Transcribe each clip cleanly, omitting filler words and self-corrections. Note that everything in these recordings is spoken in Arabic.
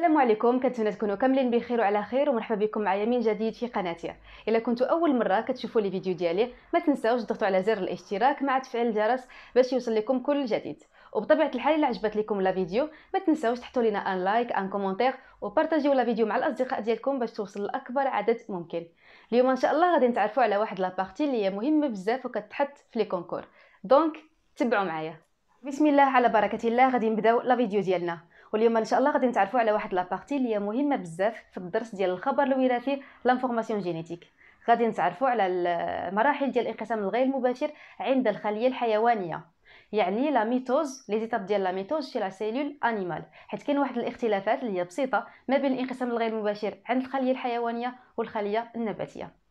السلام عليكم، كنتمنى تكونوا كاملين بخير وعلى خير ومرحبا بكم معايا من جديد في قناتي. الا كنتوا اول مره كتشوفوا لي فيديو ديالي ما تنساوش تضغطوا على زر الاشتراك مع تفعيل الجرس باش يوصل لكم كل جديد. وبطبيعه الحال الا عجبت لكم لا فيديو ما تنساوش تحطوا لنا ان لايك ان كومونتير وبارطاجيو لا فيديو مع الاصدقاء ديالكم باش توصل لاكبر عدد ممكن. اليوم ان شاء الله غادي نتعرفوا على واحد لابارتي اللي هي مهمه بزاف وكتحط في لي كونكور. دونك تبعوا معايا. بسم الله على بركه الله غادي نبداو لا فيديو ديالنا. واليوم ان شاء الله غادي نتعرفوا على واحد لابارتي اللي هي مهمه بزاف في الدرس ديال الخبر الوراثي لانفورماسيون جينيتيك. غادي نتعرفوا على المراحل ديال الانقسام الغير المباشر عند الخليه الحيوانيه، يعني لا ميتوز، لي زيتاب ديال لا ميتوز في لا سيلول انيمال. حيت كاين واحد الاختلافات اللي هي بسيطه ما بين الانقسام الغير المباشر عند الخليه الحيوانيه والخليه النباتيه.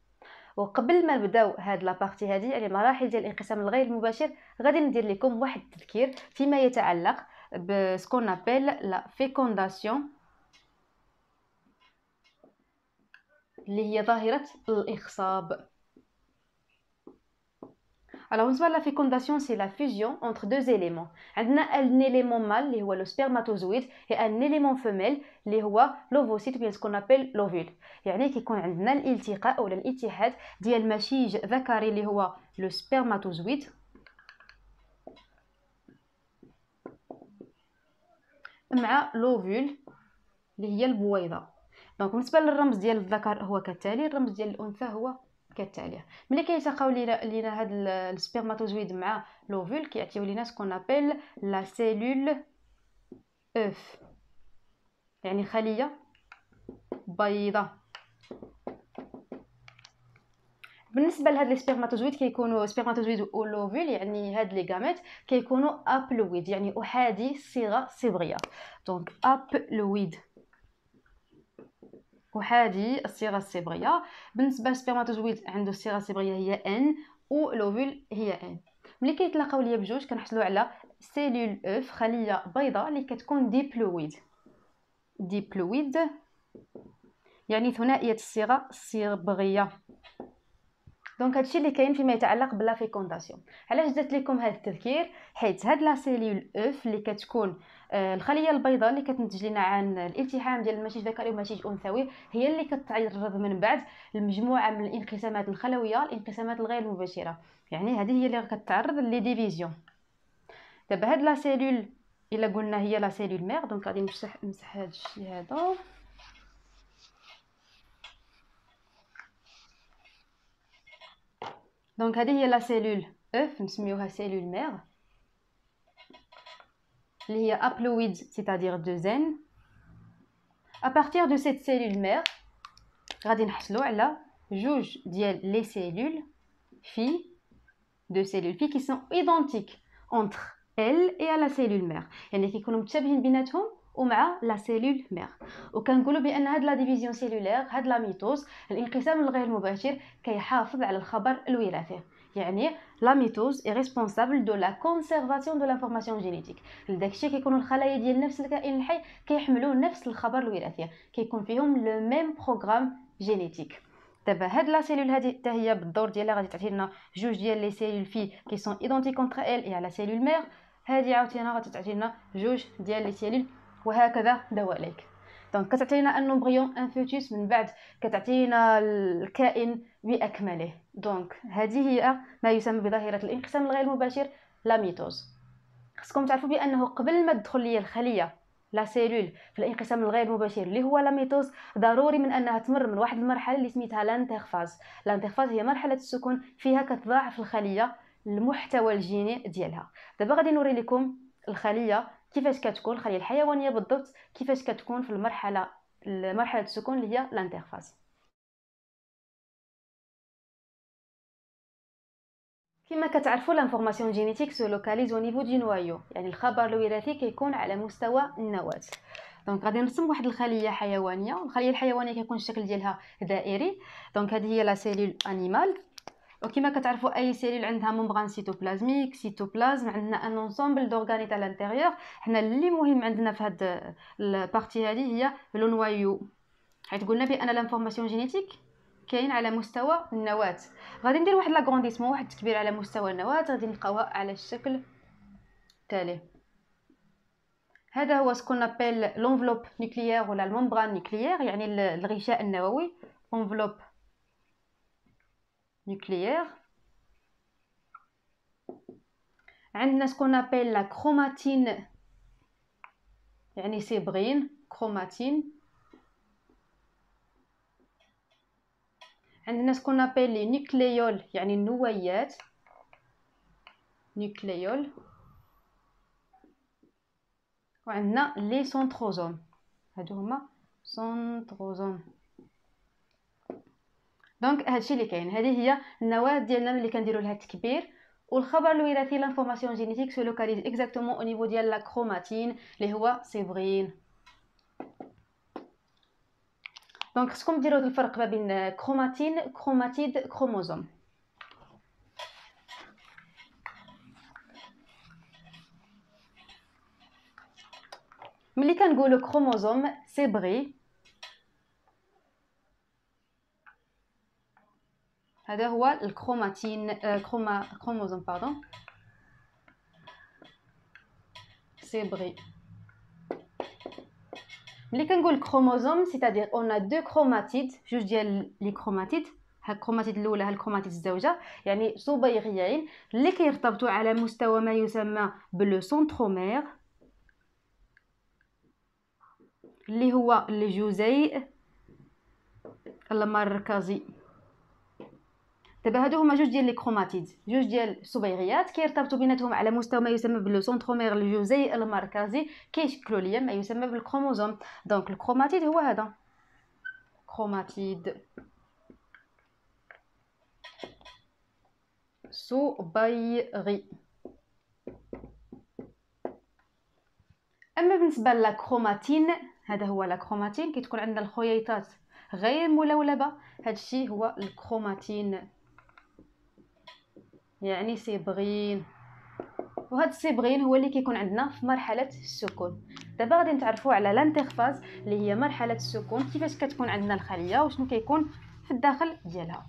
وقبل ما نبداو هاد لابارتي هادي يعني مراحل ديال الانقسام الغير المباشر غادي ندير لكم واحد التذكير فيما يتعلق بسكون ابل لا فيكونداسيون اللي هي ظاهره الاخصاب. Alors, بالنسبه لا فيكونداسيون سي لا فيزيون entre deux éléments. عندنا ان élément mâle اللي هو لو سبرماتوزويد et ان élément femelle اللي هو لوفوسيت بيان سكون ابل لوفول. يعني كيكون عندنا الالتقاء ولا الاتحاد ديال مشيج ذكري اللي هو لو سبرماتوزويد مع لوفول اللي هي البويضه. دونك بالنسبه للرمز ديال الذكر هو كالتالي، الرمز ديال الانثى هو كالتالي. ملي كيلتقاو لينا هاد السبرماتوزويد مع لوفول كيعطيو لينا سكون ابل لا سيلول اوف، يعني خليه بيضاء. بالنسبه لهاد لي سبرماتوزويد كيكونوا سبرماتوزويد ولوفول، يعني هاد لي غاميت كيكونوا ابلويد، يعني احادي الصيغه الصبغيه. دونك ابلويد احادي الصيغه الصبغيه. بالنسبه للسبرماتوزويد عنده الصيغه الصبغيه هي ان ولوفول هي ان. ملي كيتلاقاو ليا بجوج كنحصلوا على سيلول اوف، خليه بيضاء اللي كتكون ديبلويد. ديبلويد يعني ثنائيه الصيغه الصبغيه. دونك هادشي اللي كاين فيما يتعلق بلا فيكونداسيون. علاش درت لكم هذا التذكير؟ حيت هاد لا سيلول اوف اللي كتكون الخليه البيضاء اللي كتنتج لنا عن الالتحام ديال المشيج ذكري ومشيج انثوي هي اللي كتعرض من بعد لمجموعه من الانقسامات الخلويه، الانقسامات الغير مباشره. يعني هذه هي اللي كتعرض لي ديفيزيون. دابا هاد لا سيلول الا قلنا هي لا سيلول مير، دونك غادي نمسح هذا الشيء هذا. دونك هذه هي لا سيلول اوف نسميوها سيلول مير اللي هي haploïde, c'est-à-dire de zen. À partir de cette cellule mère غادي نحصلوا على جوج ديال لي سيلول في دو سيلول في qui sont identiques entre elles et à la cellule mère، يعني كيكونوا متشابهين بيناتهم ومع لا سيلول مير. وكنقولوا بان هاد لا ديفيزيون سيلولير، هاد لا ميتوز، الانقسام الغير مباشر كيحافظ على الخبر الوراثي. يعني لا ميتوز est responsable de la conservation de l'information génétique. لداكشي كيكونوا الخلايا ديال نفس الكائن الحي كيحملوا نفس الخبر الوراثي، كيكون فيهم لو ميم بروغرام جينيتيك. دابا هاد لا سيلول هادي حتى هي بالدور ديالها غادي تعطي لنا جوج ديال لي سيلول في كي سون ايدونتيك اونتر ال اي على سيلول مير. هادي عاوتاني غادي تعطي لنا جوج ديال لي سيلول وهكذا دواليك. دونك كتعطينا ان امبريون ان فوتوس، من بعد كتعطينا الكائن باكمله. دونك هذه هي ما يسمى بظاهره الانقسام الغير المباشر لا ميتوز. خصكم تعرفوا بانه قبل ما تدخل لي الخليه لا سيلول في الانقسام الغير المباشر اللي هو لا ميتوز، ضروري من انها تمر من واحد المرحله اللي سميتها لانترفاز. لانترفاز هي مرحله السكون فيها كتضاعف الخليه المحتوى الجيني ديالها. دابا غادي نوري لكم الخليه كيفاش كتكون، الخليه الحيوانيه بالضبط كيفاش كتكون في مرحله السكون اللي هي لانترفاز. كما كتعرفوا لانفورماسيون جينيتيك سو لوكاليز او نيفو دي نوايو، يعني الخبر الوراثي كيكون على مستوى النواه. دونك غادي نرسم واحد الخليه حيوانيه. الخليه الحيوانيه كيكون الشكل ديالها دائري. دونك هذه هي لا سيلول انيمال. وكما كتعرفوا اي سيلول عندها ممبران سيتوبلازميك، سيتوبلازم، عندنا ان انسومبل دورغانيت على الانتيريور. حنا اللي مهم عندنا في هاد البارتي هذه هي لو نوايو، حيت قلنا بان لانفورماسيون جينيتيك كاين على مستوى النواه. غادي ندير واحد لاغرونديسمون، واحد التكبير على مستوى النواه، غادي نلقاوها على الشكل التالي. هذا هو سكون ابل لونفلوب نيكليير ولا الممبران نيكليير، يعني الغشاء النووي. انفلوب نيكليير. عندنا سكون ابل لا كروماتين، يعني صبغين، كروماتين. عندنا سكون ابل لي نيكليول، يعني النويات، نيكليول. وعندنا لي سنتروزوم، هادو هما سنتروزوم. دونك هادشي اللي كاين، هذه هي النواه ديالنا اللي كنديروا لها التكبير. والخبر الوراثي لانفورماسيون جينيتيك سو لوكاليز اكزاكتومون او نيفو ديال لا كروماتين اللي هو صبغين. دونك خصكم ديروا الفرق ما بين كروماتين، كروماتيد، كروموزوم. ملي كنقولوا كروموزوم صبغي، هذا هو الكروماتين، كروموزوم باردون، صبغي. ملي كنقول كروموزوم سيتادير اون ا دو كروماتيد، جوج ديال لي كروماتيد، ها الكروماتيد الاولى ها الكروماتيد الزوجه، يعني صبيغيين اللي كيرتبطوا على مستوى ما يسمى بلو سنترومير، اللي هو الجزيء المركزي. دابا هادو هما جوج ديال لي كروماتيد، جوج ديال الصبيغيات كيرتبطوا بيناتهم على مستوى ما يسمى بلو سنترومير، الجزيء المركزي، كيشكلوا ليا ما يسمى بالكروموزوم. دونك الكروماتيد هو هذا، كروماتيد صبيغي. اما بالنسبه للكروماتين، هذا هو لاكروماتين، كتكون عندنا الخييطات غير ملولبه، هادشي هو الكروماتين، يعني صبغين. وهاد الصبغين هو اللي كيكون عندنا في مرحله السكون. دابا غادي نتعرفوا على لانترفاز اللي هي مرحله السكون، كيفاش كتكون عندنا الخليه وشنو كيكون في الداخل ديالها.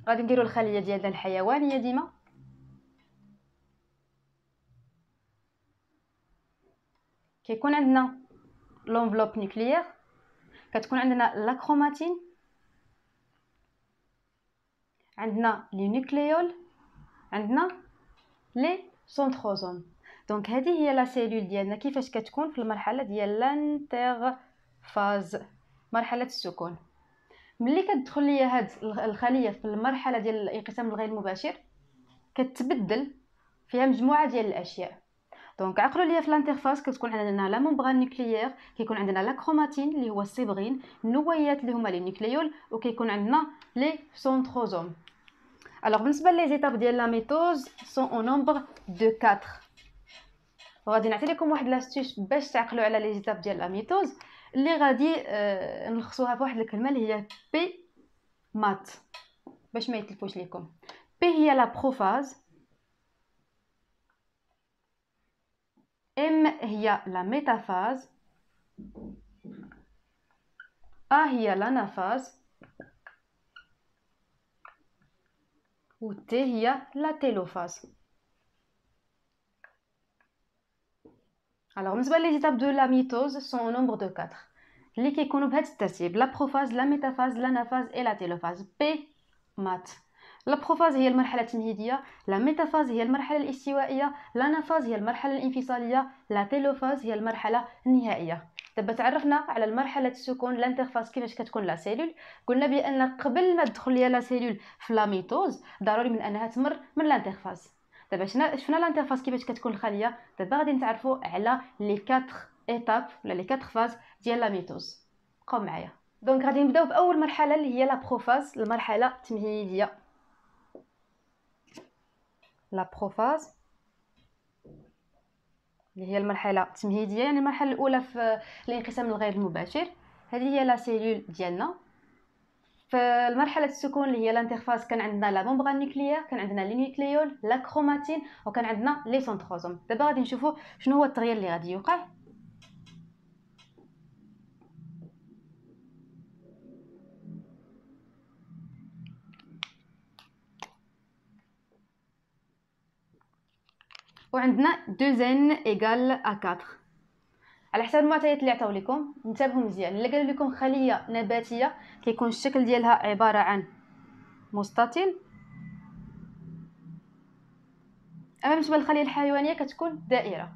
غادي نديروا الخليه ديالنا الحيوانيه ديما. كيكون عندنا لونفلوب نيكليير، كتكون عندنا لا كروماتين، عندنا لي نيكليول، عندنا لي سنتروزوم. دونك هذه هي لا سيلول ديالنا كيفاش كتكون في المرحله ديال لانترفاز، مرحله السكون. ملي كتدخل ليا هاد الخليه في المرحله ديال الانقسام الغير المباشر، كتبدل فيها مجموعه ديال الاشياء. دونك عقلوا ليا في الانترفاس كتكون عندنا لا ممبران نيكليير، كيكون عندنا لا كروماتين اللي هو الصبغين، النويات اللي هما لي نيكليول، وكيكون عندنا لي سنتروزوم. Alors بالنسبه لي زيتاب ديال لا ميتوز سون او نومبر دو 4. وغادي نعطي لكم واحد لاستيش باش تعقلوا على لي زيتاب ديال لا ميتوز اللي غادي نلخصوها في واحد الكلمه اللي هي بي مات باش ما يتلفوش لكم. بي هي لا بروفاز، ام هي لا ميتافاز، ا هي l'anafase و T هي la télophase. Alors بالنسبه لي زيتاب دو لا ميتوز سون au nombre de 4 اللي كيكونوا بهذا الترتيب: لا بروفاز، لا ميتافاز، l'anafase et la télophase. بي مات. لا بروفاز هي المرحله التمهيديه، لا ميتافاز هي المرحله الاستوائيه، l'anafase هي المرحله الانفصاليه، لا تيلوفاز هي المرحله النهائيه. دابا تعرفنا على المرحله السكون، الانترفاس، كيفاش كتكون لا سيلول. قلنا بان قبل ما تدخل ليا لا سيلول في لا ميتوز ضروري من انها تمر من الانترفاس. دابا شفنا الانترفاس كيفاش كتكون الخليه. دابا غادي نتعرفوا على لي 4 ايتاب ولا لي 4 فاز ديال لا ميتوز. بقاو معايا. دونك غادي نبداو باول مرحله اللي هي لا بروفاز، المرحله التمهيديه. لا بروفاز اللي هي المرحله التمهيديه، يعني المرحله الاولى في الانقسام الغير المباشر. هذه هي لا سيلول ديالنا. في المرحله السكون اللي هي الانترفاس كان عندنا لا ممبران نيكليير، كان عندنا لي نيكليول، لا كروماتين، وكان عندنا لي سنتروزوم. دابا غادي نشوفوا شنو هو التغيير اللي غادي يوقع. وعندنا 2n ايكال ا 4. على حسب المعطيات اللي عطاو لكم انتبهوا مزيان. الا قالوا لكم خليه نباتيه كيكون الشكل ديالها عباره عن مستطيل، اما بالنسبه للخليه الحيوانيه كتكون دائره.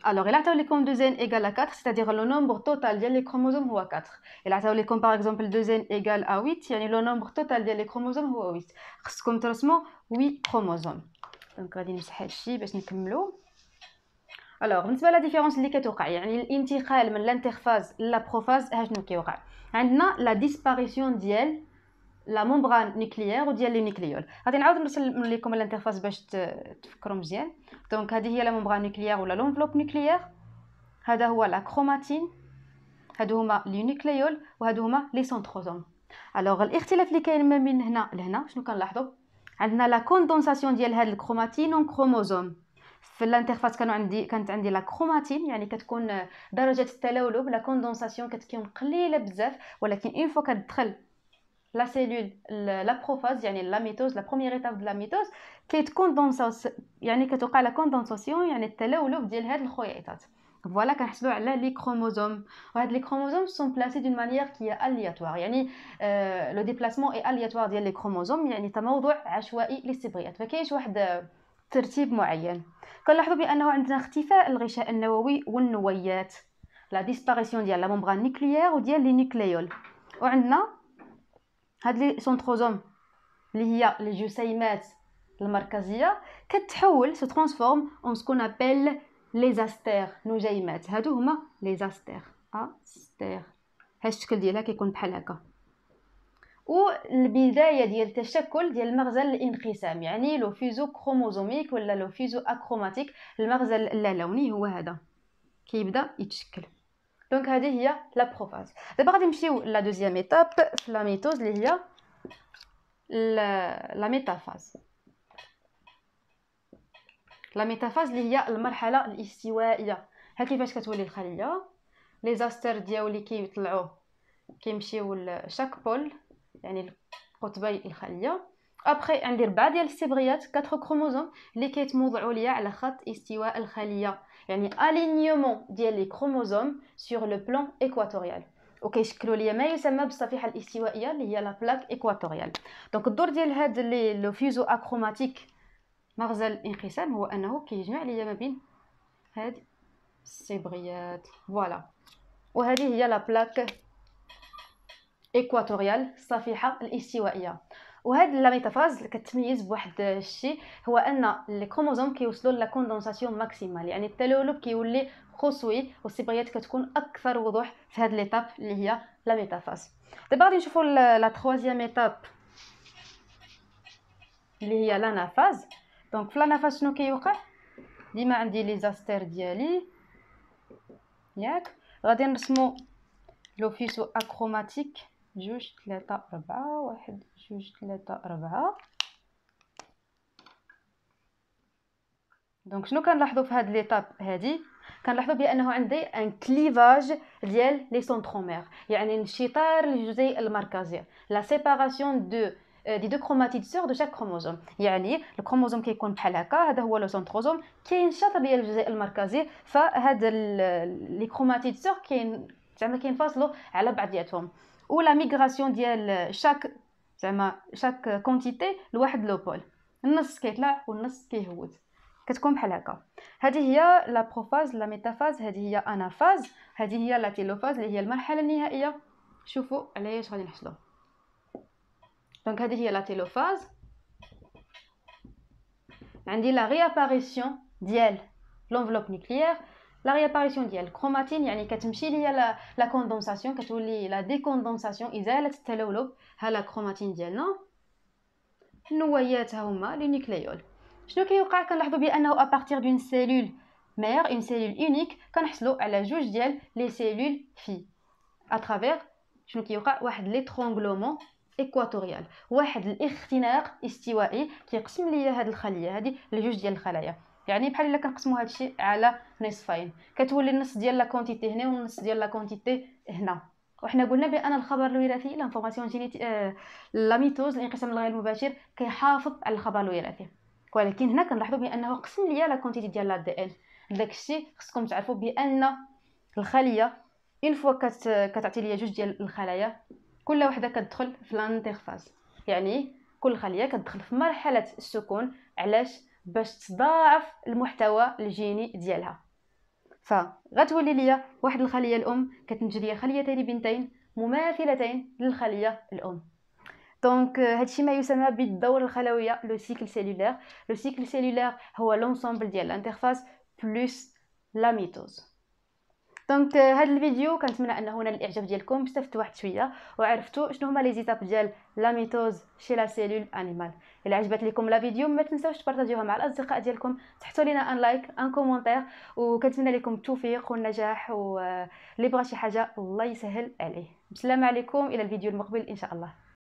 الوغ الا عطاو لكم 2n ايكال ا 4 c'est-à-dire لو نومبر توتال ديال لي كروموزوم هو 4. الا عطاو لكم باغ اكزومبل 2n ايكال ا 8 يعني لو نومبر توتال ديال لي كروموزوم هو 8. خصكم ترسموا 8 كروموزوم. دونك غادي نمسح هادشي باش نكملوا. الوغ بالنسبه لا ديفيرونس اللي كتوقع يعني الانتقال من لانترفاز لا بروفاز ها شنو كيوقع؟ عندنا لا ديسباريسيون ديال لا ممبران نيكليير وديال لي نيكليول. غادي نعاود نرسم لكم الانترفاز باش تفكروا مزيان. دونك هذه هي لا ممبران نيكليير ولا لونفلوب نيكليير، هذا هو لا كروماتين، هادو هما لي نيكليول وهادو هما لي سنتروزوم. الوغ الاختلاف اللي كاين ما بين هنا لهنا شنو كنلاحظوا؟ عندنا لا كوندونساسيون ديال هاد الكروماتين اون كروموزوم. في الانترفاس كانت عندي لا كروماتين يعني كتكون درجه التلولب لا كوندونساسيون كتكون قليله بزاف، ولكن اون فوا كتدخل لا سيلول لا بروفاز يعني لا ميتوز لا بروميير ايتاب د لا ميتوز كيتكوندونسا يعني كتوقع لا كوندونساسيون يعني التلولب ديال هاد الخيوطات. فوالا كنحسبوا على لي كروموزوم، وهاد لي كروموزوم سون بلاسي دون مانيير كي الياتوار يعني لو ديبلاسمون اي الياتوار ديال لي كروموزوم يعني تموضع عشوائي للسبريات، فكاينش واحد ترتيب معين. كنلاحظوا بانه عندنا اختفاء الغشاء النووي والنويات، لا ديسباريسيون ديال لا ممبران نيكليير وديال لي نيكليول، وعندنا هاد لي سنتروزوم اللي هي لي جسيمات المركزيه كتحول سو ترانسفورم اون سكون ابل لي زاستير نجيمات. هادو هما لي زاستير استير، هاد الشكل ديالها كيكون بحال هكا. والبدايه ديال التشكل ديال المغزل الانقسام يعني لو فيزو كروموزوميك ولا لو فيزو اكروماتيك، المغزل اللالوني هو هذا كيبدا يتشكل. دونك هذه هي لا بروفاز. دابا غادي نمشيو لا دوزيام ايتاب في لا ميتوز اللي هي لا ميتافاز. لا ميتافاز اللي هي المرحله الاستوائيه. ها كيفاش كتولي الخليه، لي زاستر ديالو كيطلعوا كيمشيو لشاك بول يعني قطبي الخليه. ابري عندي 4 ديال السبغيات 4 كروموزوم اللي كيتموضعوا ليا على خط استواء الخليه يعني الينيومون ديال لي كروموزوم سور لو بلان ايكواتوريال، وكيشكلوا ليا ما يسمى بالصفيحه الاستوائيه اللي هي لا بلاك ايكواتوريال. دونك الدور ديال هاد لو فيزو اكروماتيك مغزل الانقسام هو انه كيجمع ليا ما بين هاد السبغيات. فوالا، وهذه هي لا بلاك ايكواتوريال الصفيحه الاستوائيه. وهاد لا ميتافاز كتميز بواحد الشيء هو ان لي كروموزوم كيوصلوا لا كوندونساسيون ماكسيمال يعني التلولب كيولي خصوي والسبغيات كتكون اكثر وضوح في هاد ليتاب اللي هي لا ميتافاز. دابا غادي نشوفوا لا تروازيام ايتاب اللي هي لانافاز. دونك في لانافاز شنو كيوقع؟ ديما عندي لي زاستير ديالي ياك، غادي نرسمو لو فيسو اكروماتيك 2 3 4 1 2 3 4. دونك شنو كنلاحظوا في هاد ليطاب هادي؟ كنلاحظوا بانه عندي ان كليفاج ديال لي سنترومير يعني انشطار الجزيء المركزي، لا سيباراسيون دي دو كروماتيد سور دو شاك كروموزوم يعني الكروموزوم كيكون بحال هكا، هذا هو لو سنتروزوم كينشطر ديال الجزيء المركزي، فهاد لي كروماتيد سور زعما كينفصلوا على بعضياتهم، ولا ميغراسيون ديال شاك كونتيتي لواحد لوبول، النص كيطلع والنص كيهود، كتكون بحال هكا. هذه هي لا بروفاز لا ميتافاز، هذه هي انافاز، هذه هي لا تيلوفاز اللي هي المرحله النهائيه. شوفوا على اش غادي نحصلوا. دونك هذه هي لا تيلوفاز، عندي لا رياباريسيون ديال لونفلوب نيكليير، لا رياباريسيون ديال الكروماتين يعني كتمشي ليا لا كوندونساسيون كتولي لا ديكوندونساسيون ازاله التلولب، ها لا كروماتين ديالنا. النويات ها هما لي نيكليول. شنو كيوقع؟ كنلاحظوا بانه ابارتير دون سيلول مير اون سيلول اونيك كنحصلوا على جوج ديال لي سيلول في اترافير شنو كيوقع؟ واحد ليترونغلومون ايكواتوريال، واحد الاختناق استوائي كيقسم ليا هاد الخليه هادي لجوج ديال الخلايا، يعني بحال الا كنقسموا هاد الشيء على نصفين، كتولي النص ديال لا كونتيتي هنا والنص ديال لا كونتيتي هنا. وحنا قلنا بان الخبر الوراثي لانفورماسيون جينيتيك لا ميتوز الانقسام الغير المباشر كيحافظ على الخبر الوراثي. ولكن هنا كنلاحظوا بانه قسم ليا لا كونتيتي ديال لا دي ان. داك الشيء خصكم تعرفوا بان الخليه اون فوا كتعطي ليا جوج ديال الخلايا، كل وحده كتدخل في الانترفاز، يعني كل خليه كتدخل في مرحله السكون. علاش؟ باش تضاعف المحتوى الجيني ديالها. فغتولي ليا واحد الخليه الام كتنتج ليا خليتين بنتين مماثلتين للخليه الام. دونك هادشي ما يسمى بالدورة الخلوية، لو سيكل سيلولير. لو سيكل سيلولير هو لونسومبل ديال الانترفاس بلس لا ميتوز. دونك هذا الفيديو كنتمنى انه نال الاعجاب ديالكم، استفدتوا واحد شويه وعرفتوا شنو هما لي زيتاب ديال لا ميتوز شي لا سيلول انيمال. الا عجبت لكم لا فيديو ما تنساوش تبارطاجيوها مع الاصدقاء ديالكم، تحطوا لنا ان لايك ان كومونتير، وكنتمنى لكم التوفيق والنجاح، واللي بغى شي حاجه الله يسهل عليه. السلام عليكم، الى الفيديو المقبل ان شاء الله.